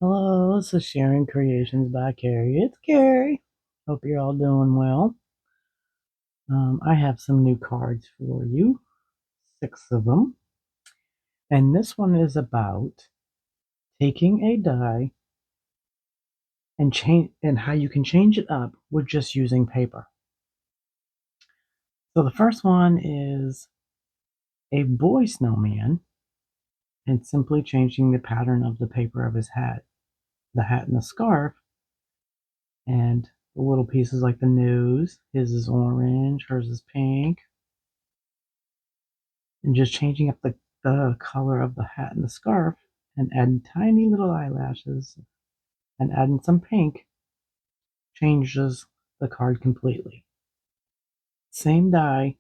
Hello, this is Sharon Creations by Carrie. It's Carrie. Hope you're all doing well. I have some new cards for you, 6 of them. And this one is about taking a die and how you can change it up with just using paper. So the first one is a boy snowman and simply changing the pattern of the paper of his hat, the hat and the scarf, and the little pieces like the nose. His is orange, hers is pink, and just changing up the color of the hat and the scarf and adding tiny little eyelashes and adding some pink changes the card completely. Same die,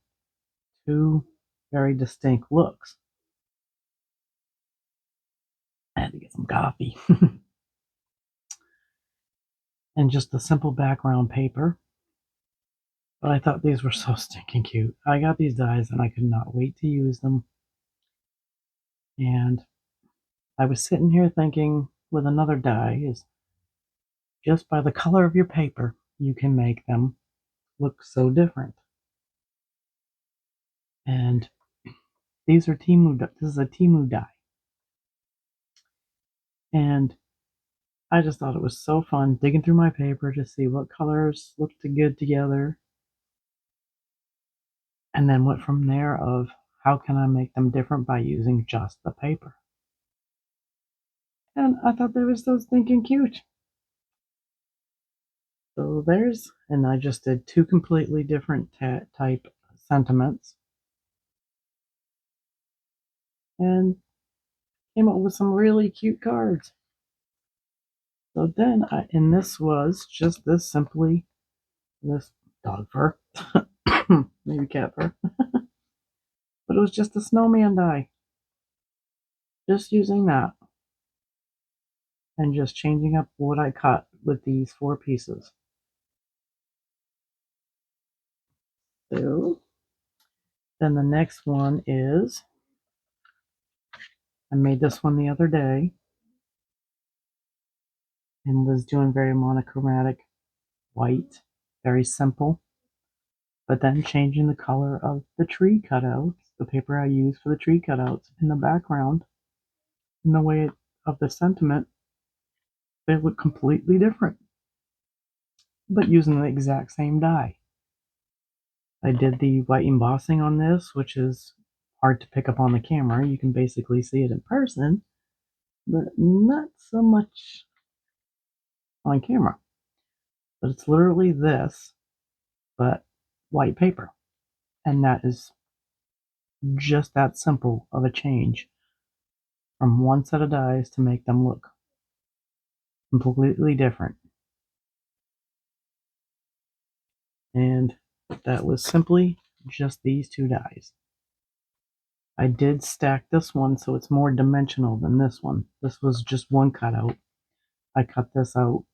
two very distinct looks. I had to get some coffee. And just a simple background paper. But I thought these were so stinking cute. I got these dies and I could not wait to use them. And I was sitting here thinking with another die is just by the color of your paper, you can make them look so different. And these are temu. This is a temu die, and I just thought it was so fun digging through my paper to see what colors looked good together, and then went from there of how can I make them different by using just the paper. And I thought they were so stinking cute. So and I just did two completely different type sentiments, and came up with some really cute cards. So then, and this was just this dog fur, maybe cat fur, but it was just a snowman die. Just using that and just changing up what I cut with these 4 pieces. So then the next one is, I made this one the other day and was doing very monochromatic white, very simple, but then changing the color of the tree cutouts, the paper I use for the tree cutouts in the background, in the way of the sentiment, they look completely different, but using the exact same die. I did the white embossing on this, which is hard to pick up on the camera. You can basically see it in person, but not so much on camera. But it's literally this, but white paper. And that is just that simple of a change from one set of dies to make them look completely different. And that was simply just these 2 dies. I did stack this one so it's more dimensional than this one. This was just one cutout. I cut this out,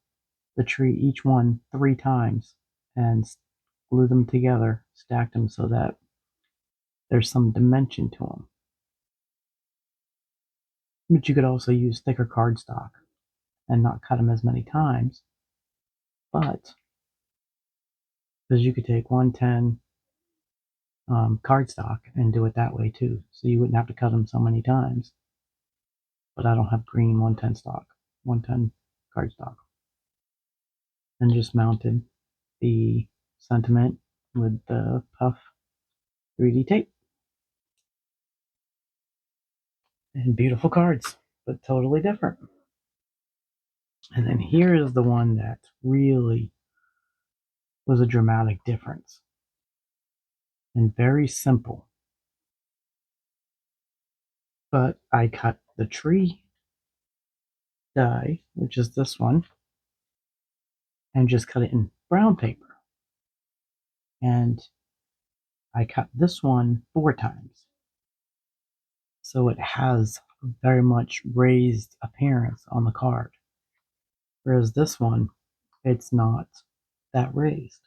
the tree, each one 3 times, and glued them together, stacked them so that there's some dimension to them. But you could also use thicker cardstock and not cut them as many times. But because you could take 110 cardstock and do it that way too, so you wouldn't have to cut them so many times. But I don't have green 110 stock, 110 cardstock, and just mounted the sentiment with the puff 3D tape. And beautiful cards, but totally different. And then here is the one that really was a dramatic difference and very simple. But I cut the tree die, which is this one, and just cut it in brown paper. And I cut this one 4 times. So it has a very much raised appearance on the card. Whereas this one, it's not that raised.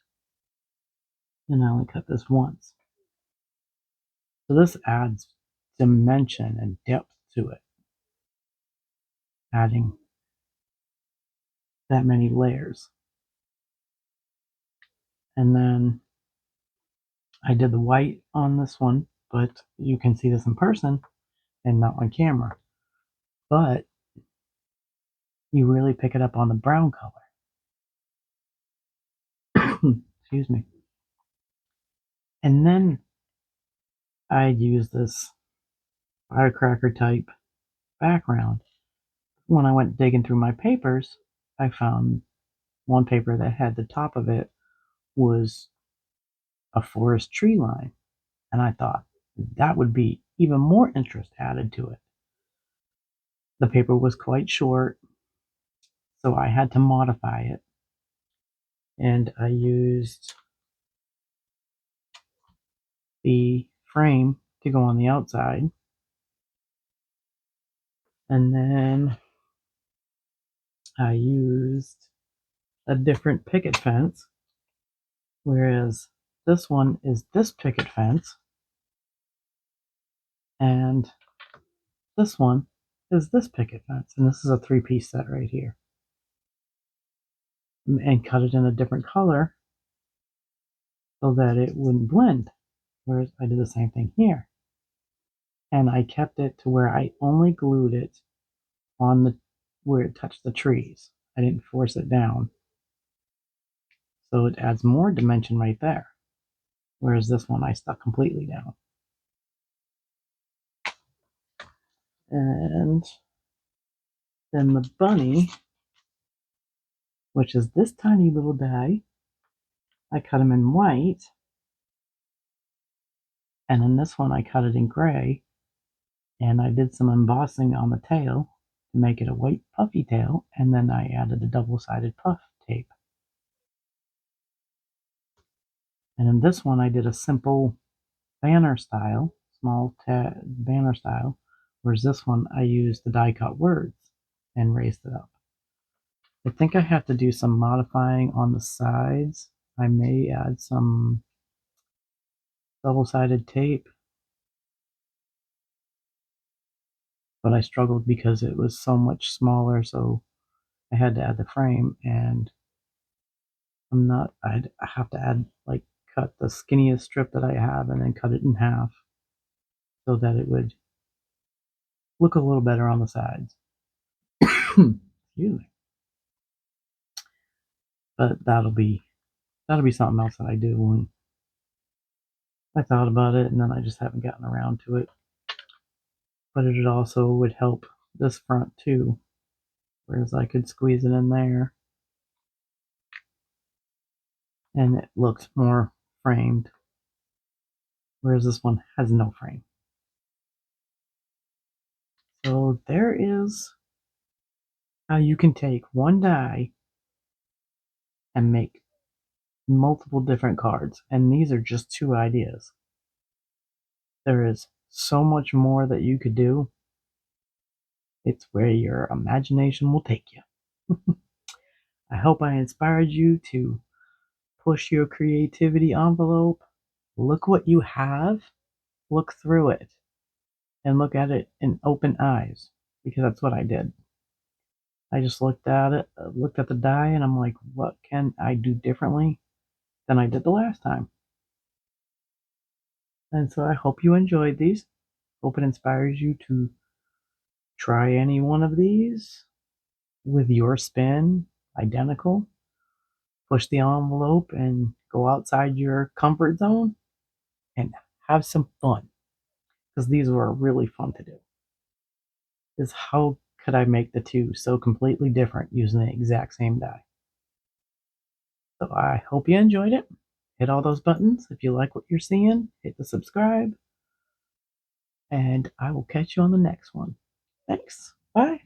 And I only cut this once. So this adds dimension and depth to it, adding that many layers. And then I did the white on this one, but you can see this in person and not on camera. But you really pick it up on the brown color. Excuse me. And then I use this firecracker type background. When I went digging through my papers, I found one paper that had the top of it was a forest tree line. And I thought that would be even more interest added to it. The paper was quite short, so I had to modify it. And I used the frame to go on the outside. And then I used a different picket fence, whereas this one is this picket fence, and this one is this picket fence. And this is a 3-piece set right here. And cut it in a different color so that it wouldn't blend. Whereas I did the same thing here. And I kept it to where I only glued it on the where it touched the trees. I didn't force it down. So it adds more dimension right there. Whereas this one I stuck completely down. And then the bunny, which is this tiny little guy, I cut him in white. And in this one I cut it in gray. And I did some embossing on the tail to make it a white puffy tail, and then I added a double-sided puff tape. And in this one I did a simple banner style, small banner style, whereas this one I used the die cut words and raised it up. I think I have to do some modifying on the sides. I may add some double-sided tape, but I struggled because it was so much smaller, so I had to add the frame, and I'd have to add, like, cut the skinniest strip that I have and then cut it in half so that it would look a little better on the sides. Excuse me. But that'll be something else that I do when I thought about it, and then I just haven't gotten around to it. But it also would help this front too, whereas I could squeeze it in there and it looks more framed, whereas this one has no frame. So there is how you can take one die and make multiple different cards, and these are just 2 ideas. There is so much more that you could do. It's where your imagination will take you. I hope I inspired you to push your creativity envelope. Look what you have, look through it, and look at it in open eyes, because that's what I did. I just looked at it, looked at the die, and I'm like, what can I do differently than I did the last time? And so I hope you enjoyed these. Hope it inspires you to try any one of these with your spin identical. Push the envelope and go outside your comfort zone and have some fun, because these were really fun to do. Is how could I make the two so completely different using the exact same die? So I hope you enjoyed it. Hit all those buttons if you like what you're seeing. Hit the subscribe. And I will catch you on the next one. Thanks. Bye.